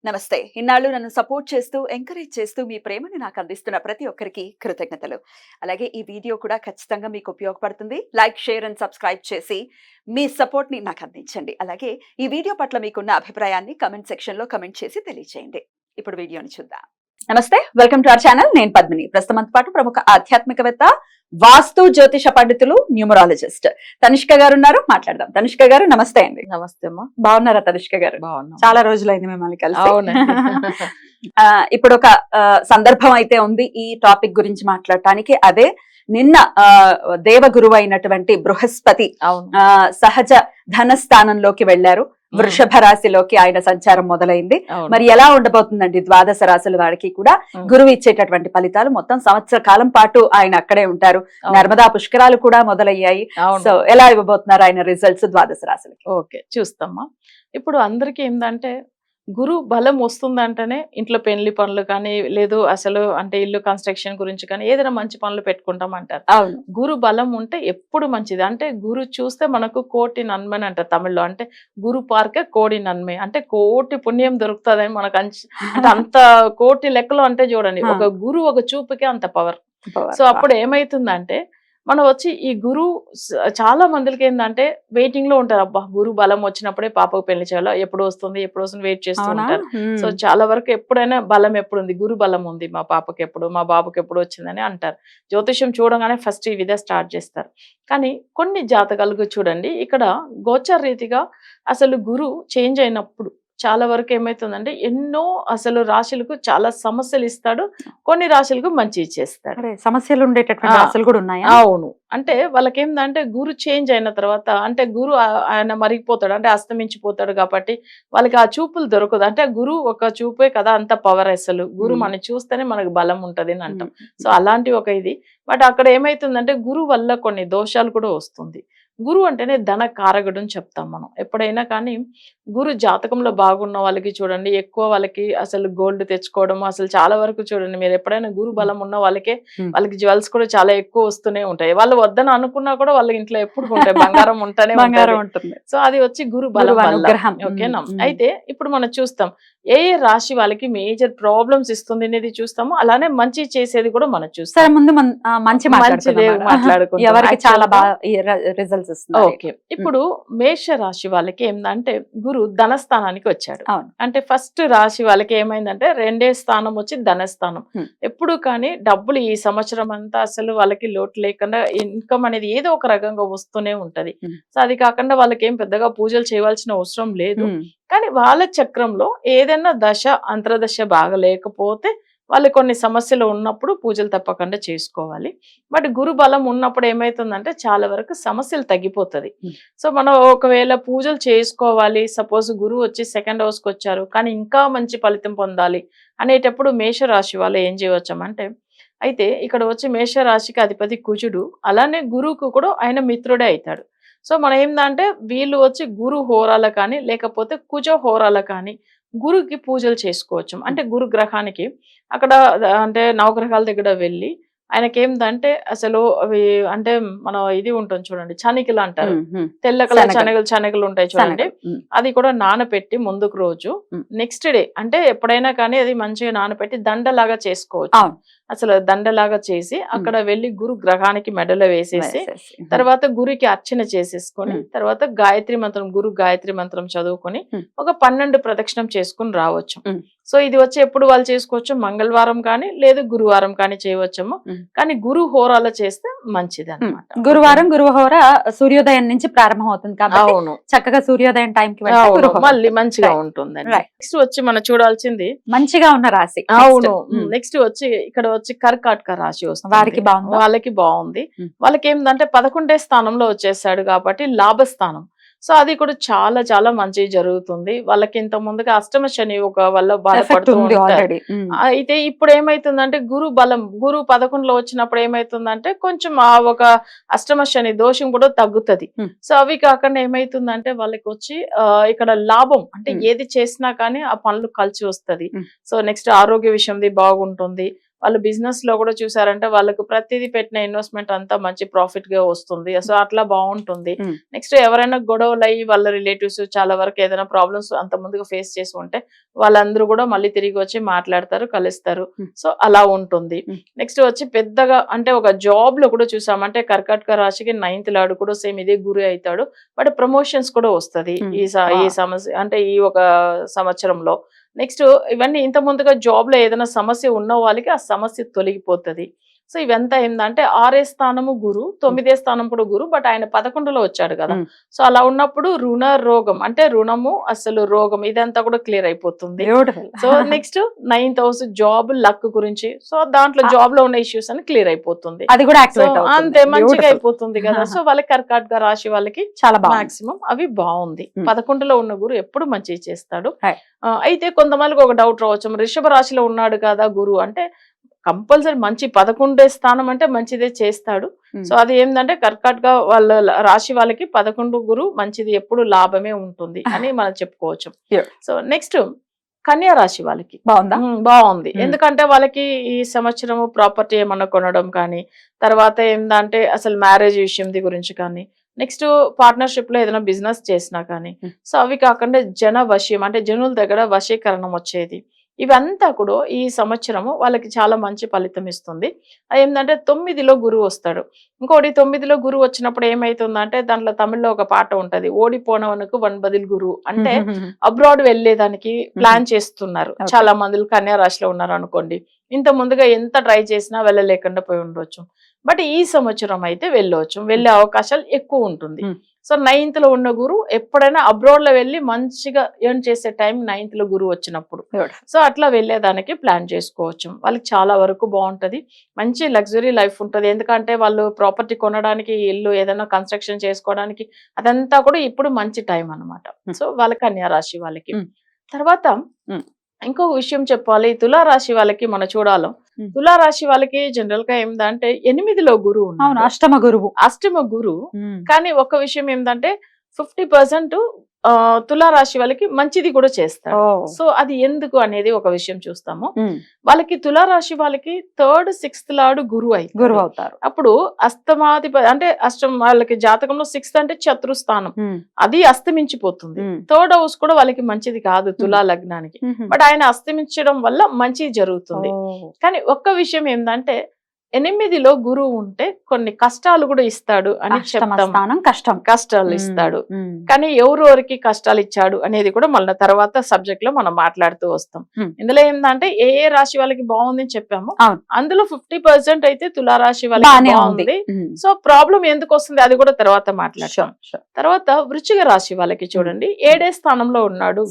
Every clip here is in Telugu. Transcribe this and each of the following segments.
నమస్తే. ఇన్నాళ్ళు నన్ను సపోర్ట్ చేస్తూ, ఎంకరేజ్ చేస్తూ మీ ప్రేమని నాకు అందిస్తున్న ప్రతి ఒక్కరికి కృతజ్ఞతలు. అలాగే ఈ వీడియో కూడా ఖచ్చితంగా మీకు ఉపయోగపడుతుంది. లైక్, షేర్ అండ్ సబ్స్క్రైబ్ చేసి మీ సపోర్ట్‌ని నాకు అందించండి. అలాగే ఈ వీడియో పట్ల మీకున్న అభిప్రాయాన్ని కామెంట్ సెక్షన్‌లో కామెంట్ చేసి తెలియజేయండి. ఇప్పుడు వీడియోని చూద్దాం. నమస్తే, వెల్కమ్ టు అవర్ ఛానల్. నేను పద్మిని. ప్రస్తుతం పాటు ప్రముఖ ఆధ్యాత్మికవేత్త, వాస్తు జ్యోతిష పండితులు, న్యూమరాలజిస్ట్ తనిష్క గారు ఉన్నారు. మాట్లాడదాం. తనిష్క గారు నమస్తే అండి. నమస్తే అమ్మా. బాగున్నారా తనిష్క గారు? బాగున్నా. చాలా రోజులైంది మిమ్మల్ని కలిసి. అవునండి. ఇప్పుడు ఒక సందర్భం అయితే ఉంది ఈ టాపిక్ గురించి మాట్లాడటానికి. అదే నిన్న దేవగురువు అయినటువంటి బృహస్పతి సహజ ధనస్థానంలోకి వెళ్లారు. వృషభ రాశిలోకి ఆయన సంచారం మొదలైంది. మరి ఎలా ఉండబోతుందండి ద్వాదశ రాశుల వారికి కూడా గురువు ఇచ్చేటటువంటి ఫలితాలు? మొత్తం సంవత్సర కాలం పాటు ఆయన అక్కడే ఉంటారు. నర్మదా పుష్కరాలు కూడా మొదలయ్యాయి. సో ఎలా ఇవ్వబోతున్నారు ఆయన రిజల్ట్స్ ద్వాదశ రాశులకి? ఓకే, చూస్తామా. ఇప్పుడు అందరికి ఏంటంటే గురు బలం వస్తుందంటేనే ఇంట్లో పెళ్లి పనులు కానీ, లేదు అసలు అంటే ఇల్లు కన్స్ట్రక్షన్ గురించి కానీ ఏదైనా మంచి పనులు పెట్టుకుంటాం అంటారు. అవును, గురు బలం ఉంటే ఎప్పుడు మంచిది. అంటే గురు చూస్తే మనకు కోటి నన్మని అంటారు తమిళ్లో. అంటే గురు పార్కే కోడి నన్మే, అంటే కోటి పుణ్యం దొరుకుతుందని మనకు అంటే అంత కోటి లెక్కలో అంటే చూడండి, ఒక గురు ఒక చూపుకే అంత పవర్. సో అప్పుడు ఏమైతుందంటే మనం వచ్చి ఈ గురు చాలా మందికి ఏంటంటే వెయిటింగ్ లో ఉంటారు. అబ్బా గురు బలం వచ్చినప్పుడే పాపకు పెళ్లి చేయాలో, ఎప్పుడు వస్తుంది వెయిట్ చేస్తూ ఉంటారు. సో చాలా వరకు ఎప్పుడైనా బలం ఎప్పుడు ఉంది, గురు బలం ఉంది మా పాపకి ఎప్పుడు, మా బాబుకి ఎప్పుడు వచ్చిందని అంటారు. జ్యోతిష్యం చూడగానే ఫస్ట్ ఈ విధంగా స్టార్ట్ చేస్తారు. కానీ కొన్ని జాతకాలకు చూడండి, ఇక్కడ గోచర రీతిగా అసలు గురు చేంజ్ అయినప్పుడు చాలా వరకు ఏమైతుందంటే ఎన్నో అసలు రాశులకు చాలా సమస్యలు ఇస్తాడు, కొన్ని రాశులకు మంచి ఇచ్చేస్తాడు. సమస్యలు ఉండేటటువంటి రాశులు కూడా ఉన్నాయా? అవును. అంటే వాళ్ళకి ఏంటంటే గురు చేంజ్ అయిన తర్వాత అంటే గురు ఆయన మరిగిపోతాడు, అంటే అస్తమించిపోతాడు. కాబట్టి వాళ్ళకి ఆ చూపులు దొరకదు. అంటే గురు ఒక చూపే కదా అంత పవర్. అసలు గురు మనం చూస్తేనే మనకు బలం ఉంటది అని అంటాం. సో అలాంటి ఒక ఇది. బట్ అక్కడ ఏమైతుందంటే గురు వల్ల కొన్ని దోషాలు కూడా వస్తుంది. గురువు అంటేనే ధన కారకుడు అని చెప్తాం మనం ఎప్పుడైనా. కానీ గురు జాతకంలో బాగున్న వాళ్ళకి చూడండి, ఎక్కువ వాళ్ళకి అసలు గోల్డ్ తెచ్చుకోవడం, అసలు చాలా వరకు చూడండి మీరు ఎప్పుడైనా గురు బలం ఉన్న వాళ్ళకే వాళ్ళకి జ్యువెల్స్ కూడా చాలా ఎక్కువ వస్తూనే ఉంటాయి. వాళ్ళు వద్దని అనుకున్నా కూడా వాళ్ళ ఇంట్లో ఎప్పుడు ఉంటాయి, బంగారం ఉంటేనే ఉంటుంది. సో అది వచ్చి గురు బలం అనుగ్రహం. ఓకేనా? అయితే ఇప్పుడు మనం చూస్తాం ఏ రాశి వాళ్ళకి మేజర్ ప్రాబ్లమ్స్ ఇస్తుంది అనేది చూస్తాము. అలానే మంచి చేసేది కూడా మనం చూస్తాం. ముందు మంచి మాట్లాడుకుందాం. ఓకే, ఇప్పుడు మేష రాశి వాళ్ళకి ఏంటంటే గురు ధనస్థానానికి వచ్చాడు. అంటే ఫస్ట్ రాశి వాళ్ళకి ఏమైందంటే 2వ స్థానం వచ్చి ధనస్థానం. ఎప్పుడు కానీ డబ్బులు ఈ సంవత్సరం అంతా అసలు వాళ్ళకి లోటు లేకుండా ఇన్కమ్ అనేది ఏదో ఒక రకంగా వస్తూనే ఉంటది. సో అది కాకుండా వాళ్ళకి ఏం పెద్దగా పూజలు చేయవలసిన అవసరం లేదు. కానీ వాళ్ళ చక్రంలో ఏదైనా దశ అంతర్దశ బాగా లేకపోతే వాళ్ళు కొన్ని సమస్యలు ఉన్నప్పుడు పూజలు తప్పకుండా చేసుకోవాలి. బట్ గురు బలం ఉన్నప్పుడు ఏమైతుందంటే చాలా వరకు సమస్యలు తగ్గిపోతుంది. సో మనం ఒకవేళ పూజలు చేసుకోవాలి, సపోజ్ గురువు వచ్చి 2nd హౌస్కి వచ్చారు కానీ ఇంకా మంచి ఫలితం పొందాలి అనేటప్పుడు మేషరాశి వాళ్ళు ఏం చేయవచ్చామంటే, అయితే ఇక్కడ వచ్చి మేషరాశికి అధిపతి కుజుడు, అలానే గురువుకు కూడా ఆయన మిత్రుడే అవుతాడు. సో మనం ఏంటంటే వీళ్ళు వచ్చి గురు హోరాల కానీ లేకపోతే కుజ హోరాల కానీ గురుకి పూజలు చేసుకోవచ్చు. అంటే గురు గ్రహానికి అక్కడ అంటే నవగ్రహాల దగ్గర వెళ్ళి ఆయనకి ఏంటంటే అసలు అవి అంటే మనం ఇది ఉంటుంది చూడండి, చనికలు అంటారు, తెల్ల కలర్ శనగలు ఉంటాయి చూడండి. అది కూడా నానపెట్టి ముందుకు రోజు నెక్స్ట్ డే అంటే ఎప్పుడైనా కానీ అది మంచిగా నానపెట్టి దండలాగా చేసుకోవచ్చు. అసలు దండలాగా చేసి అక్కడ వెళ్ళి గురు గ్రహానికి మెడలో వేసేసి తర్వాత గురికి అర్చన చేసేసుకొని తర్వాత గాయత్రి మంత్రం, గురు గాయత్రి మంత్రం చదువుకొని ఒక 12 ప్రదక్షిణం చేసుకుని రావచ్చు. సో ఇది వచ్చి ఎప్పుడు వాళ్ళు చేసుకోవచ్చు, మంగళవారం కానీ లేదు గురువారం కానీ చేయవచ్చము. కానీ గురు హోరాలో చేస్తే మంచిది అన్నమాట. గురువారం గురు హోర సూర్యోదయం నుంచి ప్రారంభం అవుతుంది కాబట్టి చక్కగా సూర్యోదయం టైంకి మళ్ళీ మంచిగా ఉంటుంది. నెక్స్ట్ వచ్చి మనం చూడాల్సింది మంచిగా ఉన్న రాశి. అవును. నెక్స్ట్ వచ్చి ఇక్కడ వచ్చి కర్కాటక రాశి వస్తుంది. వాళ్ళకి బాగుంది. వాళ్ళకి ఏంటంటే 11వ స్థానంలో వచ్చేసాడు కాబట్టి లాభస్థానం. సో అది కూడా చాలా చాలా మంచి జరుగుతుంది వాళ్ళకి. ఇంత ముందుగా అష్టమ శని ఒక వల్ల బాధపడుతూ ఉంటారు. అయితే ఇప్పుడు ఏమైతుందంటే గురు బలం, గురు 11లో వచ్చినప్పుడు ఏమైతుందంటే కొంచెం ఆ ఒక అష్టమ శని దోషం కూడా తగ్గుతుంది. సో అవి కాకుండా ఏమైతుందంటే వాళ్ళకి వచ్చి ఇక్కడ లాభం అంటే ఏది చేసినా కానీ ఆ పనులు కలిసి వస్తుంది. సో నెక్స్ట్ ఆరోగ్య విషయంది బాగుంటుంది. వాళ్ళు బిజినెస్ లో కూడా చూసారంటే వాళ్ళకు ప్రతిదీ పెట్టిన ఇన్వెస్ట్మెంట్ అంతా మంచి ప్రాఫిట్ గా వస్తుంది. సో అట్లా బాగుంటుంది. నెక్స్ట్ ఎవరైనా గొడవలు అయ్యి వాళ్ళ రిలేటివ్స్ చాలా వరకు ఏదైనా ప్రాబ్లమ్స్ అంత ముందుగా ఫేస్ చేసి ఉంటే వాళ్ళందరూ కూడా మళ్ళీ తిరిగి వచ్చి మాట్లాడతారు, కలుస్తారు. సో అలా ఉంటుంది. నెక్స్ట్ వచ్చి పెద్దగా అంటే ఒక జాబ్ లో కూడా చూసామంటే కర్కాటక రాశికి 9th లాడు కూడా సేమ్ ఇదే గురి అవుతాడు. బట్ ప్రమోషన్స్ కూడా వస్తది ఈ సమస్య అంటే ఈ ఒక సంవత్సరంలో. నెక్స్ట్ ఇవన్నీ ఇంత ముందుగా జాబ్ లో ఏదైనా సమస్య ఉన్న వాళ్ళకి ఆ సమస్య తొలగిపోతుంది. సో ఇవంతా ఏంటంటే 6వ స్థానము గురు, 9వ స్థానం కూడా గురు, బట్ ఆయన 11లో వచ్చాడు కదా. సో అలా ఉన్నప్పుడు రుణ రోగం అంటే రుణము అసలు రోగం ఇదంతా కూడా క్లియర్ అయిపోతుంది. So next 9th house job luck గురించి, సో దాంట్లో జాబ్ లో ఉన్న ఇష్యూస్ అని క్లియర్ అయిపోతుంది. అది కూడా అంతే మంచిగా అయిపోతుంది కదా. సో వాళ్ళకి కర్కాటక రాశి వాళ్ళకి చాలా మాక్సిమం అవి బాగుంది. 11లో ఉన్న గురు ఎప్పుడు మంచి చేస్తాడు. అయితే కొంతమందికి ఒక డౌట్ రావచ్చు, వృషభ రాశిలో ఉన్నాడు కదా గురు అంటే కంపల్సరీ మంచి 11వ స్థానం అంటే మంచిదే చేస్తాడు. సో అది ఏంటంటే కర్కాటక వాళ్ళ రాశి వాళ్ళకి 11 గురు మంచిది, ఎప్పుడు లాభమే ఉంటుంది అని మనం చెప్పుకోవచ్చు. సో నెక్స్ట్ కన్యా రాశి వాళ్ళకి బాగుంది. ఎందుకంటే వాళ్ళకి ఈ సంవత్సరం ప్రాపర్టీ ఏమన్నా కొనడం కానీ, తర్వాత ఏంటంటే అసలు మ్యారేజ్ విషయం గురించి కానీ, నెక్స్ట్ పార్ట్నర్షిప్ లో ఏదైనా బిజినెస్ చేసినా కానీ, సో అవి కాకుండా జన వశ్యం అంటే జనుల దగ్గర వశీకరణం వచ్చేది, ఇవంతా కూడా ఈ సంవత్సరము వాళ్ళకి చాలా మంచి ఫలితం ఇస్తుంది. ఏంటంటే 9లో గురువు వస్తాడు. ఇంకోటి 9లో గురువు వచ్చినప్పుడు ఏమైతుందంటే దాంట్లో తమిళ్లో ఒక పాట ఉంటది, ఓడిపోనవనుకు వన్బదిల్ గురువు అంటే అబ్రాడ్ వెళ్లేదానికి ప్లాన్ చేస్తున్నారు చాలా మంది కన్యా రాశిలో ఉన్నారు అనుకోండి. ఇంత ముందుగా ఎంత ట్రై చేసినా వెళ్ళలేకుండా పోయి ఉండొచ్చు, బట్ ఈ సంవత్సరం అయితే వెళ్ళవచ్చు, వెళ్ళే అవకాశాలు ఎక్కువ ఉంటుంది. సో 9th లో ఉన్న గురు ఎప్పుడైనా అబ్రాడ్ లో వెళ్ళి మంచిగా ఎర్న్ చేసే టైం 9th లో గురు వచ్చినప్పుడు. సో అట్లా వెళ్ళేదానికి ప్లాన్ చేసుకోవచ్చు. వాళ్ళకి చాలా వరకు బాగుంటది, మంచి లగ్జరీ లైఫ్ ఉంటుంది. ఎందుకంటే వాళ్ళు ప్రాపర్టీ కొనడానికి, ఇల్లు ఏదైనా కన్స్ట్రక్షన్ చేసుకోవడానికి అదంతా కూడా ఇప్పుడు మంచి టైం అన్నమాట. సో వాళ్ళ కన్యా రాశి వాళ్ళకి. తర్వాత ఇంకొక విషయం చెప్పాలి, తులారాశి వాళ్ళకి మనం చూడాలి. తులారాశి వాళ్ళకి జనరల్ గా ఏంటంటే 8లో గురువు, అష్టమ గురువు. కానీ ఒక విషయం ఏంటంటే 50% తులారాశి వాళ్ళకి మంచిది కూడా చేస్తారు. సో అది ఎందుకు అనేది ఒక విషయం చూస్తాము. వాళ్ళకి తులారాశి వాళ్ళకి 3rd 6th లాడు గురువు అవుతారు. అప్పుడు అస్తమాధిపతి అంటే వాళ్ళకి జాతకంలో 6th అంటే శత్రుస్థానం, అది అస్తమించిపోతుంది. 3rd హౌస్ కూడా వాళ్ళకి మంచిది కాదు తులా లగ్నానికి, బట్ ఆయన అస్తమించడం వల్ల మంచి జరుగుతుంది. కానీ ఒక్క విషయం ఏంటంటే 8లో గురువు ఉంటే కొన్ని కష్టాలు కూడా ఇస్తాడు అని చెప్తాం. కష్టాలు ఇస్తాడు, కానీ ఎవరెవరికి కష్టాలు ఇచ్చాడు అనేది కూడా మళ్ళీ తర్వాత సబ్జెక్ట్ లో మనం మాట్లాడుతూ వస్తాం. ఇందులో ఏంటంటే ఏ రాశి వాళ్ళకి బాగుంది అని చెప్పాము, అందులో 50% అయితే తులారాశి వాళ్ళకి బాగుంది. సో ప్రాబ్లం ఎందుకు వస్తుంది అది కూడా తర్వాత మాట్లాడతాం. తర్వాత వృశ్చిక రాశి వాళ్ళకి చూడండి 7వ స్థానంలో ఉన్నాడు.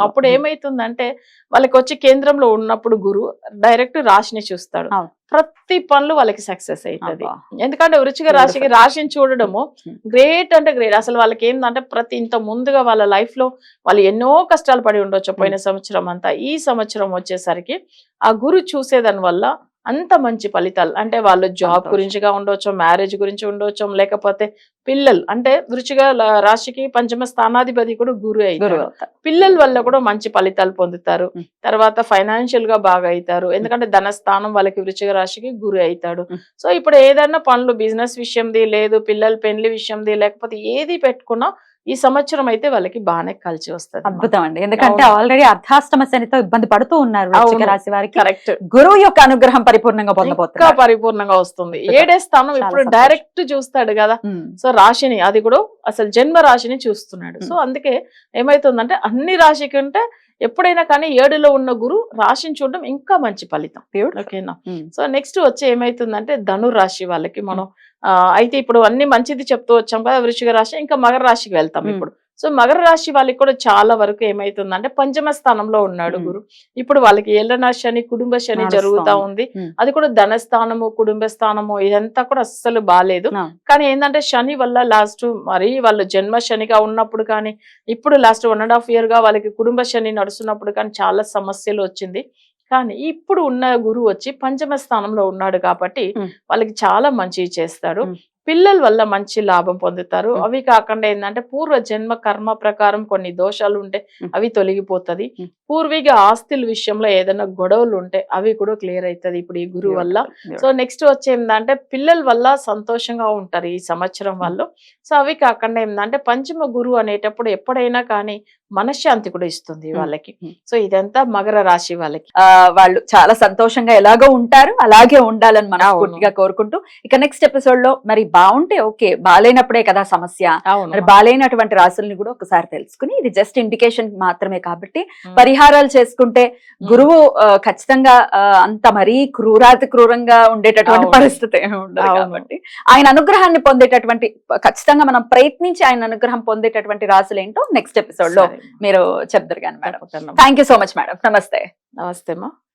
అప్పుడు ఏమైతుందంటే వాళ్ళకి వచ్చి కేంద్రంలో ఉన్నప్పుడు గురు డైరెక్ట్ రాశిని చూస్తాడు, ప్రతి పనులు వాళ్ళకి సక్సెస్ అవుతుంది. ఎందుకంటే వృశ్చిక రాశికి రాశిని చూడడము గ్రేట్ అంటే గ్రేట్. అసలు వాళ్ళకి ఏంటంటే ప్రతి ఇంత ముందుగా వాళ్ళ లైఫ్ లో వాళ్ళు ఎన్నో కష్టాలు పడి ఉండొచ్చు పోయిన సంవత్సరం అంతా. ఈ సంవత్సరం వచ్చేసరికి ఆ గురు చూసేదాని వల్ల అంత మంచి ఫలితాలు, అంటే వాళ్ళు జాబ్ గురించిగా ఉండొచ్చు, మ్యారేజ్ గురించి ఉండొచ్చు, లేకపోతే పిల్లలు అంటే వృశ్చిక రాశికి 5వ స్థానాధిపతి కూడా గురు అవుతారు. పిల్లల వల్ల కూడా మంచి ఫలితాలు పొందుతారు. తర్వాత ఫైనాన్షియల్ గా బాగా అవుతారు, ఎందుకంటే ధనస్థానం వాళ్ళకి వృశ్చిక రాశికి గురు అవుతాడు. సో ఇప్పుడు ఏదైనా పనులు బిజినెస్ విషయంది లేదు, పిల్లల పెళ్లి విషయంది, లేకపోతే ఏది పెట్టుకున్నా ఈ సంవత్సరం అయితే వాళ్ళకి బాగానే కలిసి వస్తుంది. అద్భుతం అండి, ఎందుకంటే ఆల్రెడీ అర్ధాష్టమ శనితో ఇబ్బంది పడుతూ ఉన్నారు వృశ్చిక రాశి వారికి. కరెక్ట్, గురువు యొక్క అనుగ్రహం పరిపూర్ణంగా పొందబోతున్నారు, పరిపూర్ణంగా వస్తుంది. 7వ స్థానం ఇప్పుడు డైరెక్ట్ చూస్తాడు కదా, సో రాశిని అది కూడా అసలు జన్మ రాశిని చూస్తున్నాడు. సో అందుకే ఏమైతుందంటే అన్ని రాశి కంటే ఎప్పుడైనా కానీ 7లో ఉన్న గురు రాశిని చూడడం ఇంకా మంచి ఫలితం. ఓకేనా. సో నెక్స్ట్ వచ్చి ఏమైతుందంటే ధనురాశి వాళ్ళకి మనం అయితే ఇప్పుడు అన్ని మంచిది చెప్తూ వచ్చాం కదా వృశ్చిక రాశి, ఇంకా మకర రాశికి వెళ్తాం ఇప్పుడు. సో మకర రాశి వాళ్ళకి కూడా చాలా వరకు ఏమైతుందంటే 5వ స్థానంలో ఉన్నాడు గురు. ఇప్పుడు వాళ్ళకి ఏళ్ళ శని, కుటుంబ శని జరుగుతా ఉంది. అది కూడా ధనస్థానము, కుటుంబ స్థానము ఇదంతా కూడా అస్సలు బాగాలేదు. కానీ ఏంటంటే శని వల్ల లాస్ట్ మరి వాళ్ళు జన్మ శనిగా ఉన్నప్పుడు కానీ, ఇప్పుడు లాస్ట్ 1.5 year గా వాళ్ళకి కుటుంబ శని నడుస్తున్నప్పుడు కానీ చాలా సమస్యలు వచ్చింది. కానీ ఇప్పుడు ఉన్న గురువు వచ్చి 5వ స్థానంలో ఉన్నాడు కాబట్టి వాళ్ళకి చాలా మంచి చేస్తాడు. పిల్లల వల్ల మంచి లాభం పొందుతారు. మ్. అవి కాకుండా ఏంటంటే పూర్వ జన్మ కర్మ ప్రకారం కొన్ని దోషాలు ఉంటే మ్. అవి తొలగిపోతది. మ్. పూర్వీక ఆస్తుల విషయంలో ఏదైనా గొడవలు ఉంటే అవి కూడా క్లియర్ అవుతుంది ఇప్పుడు ఈ గురువు వల్ల. సో నెక్స్ట్ వచ్చి ఏంటంటే పిల్లల వల్ల సంతోషంగా ఉంటారు ఈ సంవత్సరం వాళ్ళు. సో అవి కాకుండా ఏంటంటే పంచమ గురువు అనేటప్పుడు ఎప్పుడైనా కానీ మనశ్శాంతి కూడా ఇస్తుంది వాళ్ళకి. సో ఇదంతా మకర రాశి వాళ్ళకి. వాళ్ళు చాలా సంతోషంగా ఎలాగో ఉంటారు, అలాగే ఉండాలని మనస్ఫూర్తిగా కోరుకుంటూ ఇక నెక్స్ట్ ఎపిసోడ్ లో మరి బాగుంటే ఓకే, బాలేనప్పుడే కదా సమస్య. మరి బాలేనటువంటి రాశుల్ని కూడా ఒకసారి తెలుసుకుని, ఇది జస్ట్ ఇండికేషన్ మాత్రమే కాబట్టి పరిహారాలు చేసుకుంటే గురువు ఖచ్చితంగా అంత మరీ క్రూరాతి క్రూరంగా ఉండేటటువంటి పరిస్థితి ఉండదు కాబట్టి ఆయన అనుగ్రహాన్ని పొందేటటువంటి, ఖచ్చితంగా మనం ప్రయత్నించి ఆయన అనుగ్రహం పొందేటటువంటి రాశులు ఏంటో నెక్స్ట్ ఎపిసోడ్ లో మీరు చెప్తారు కానీ madam. Thank you so much madam. నమస్తే. నమస్తే అమ్మా.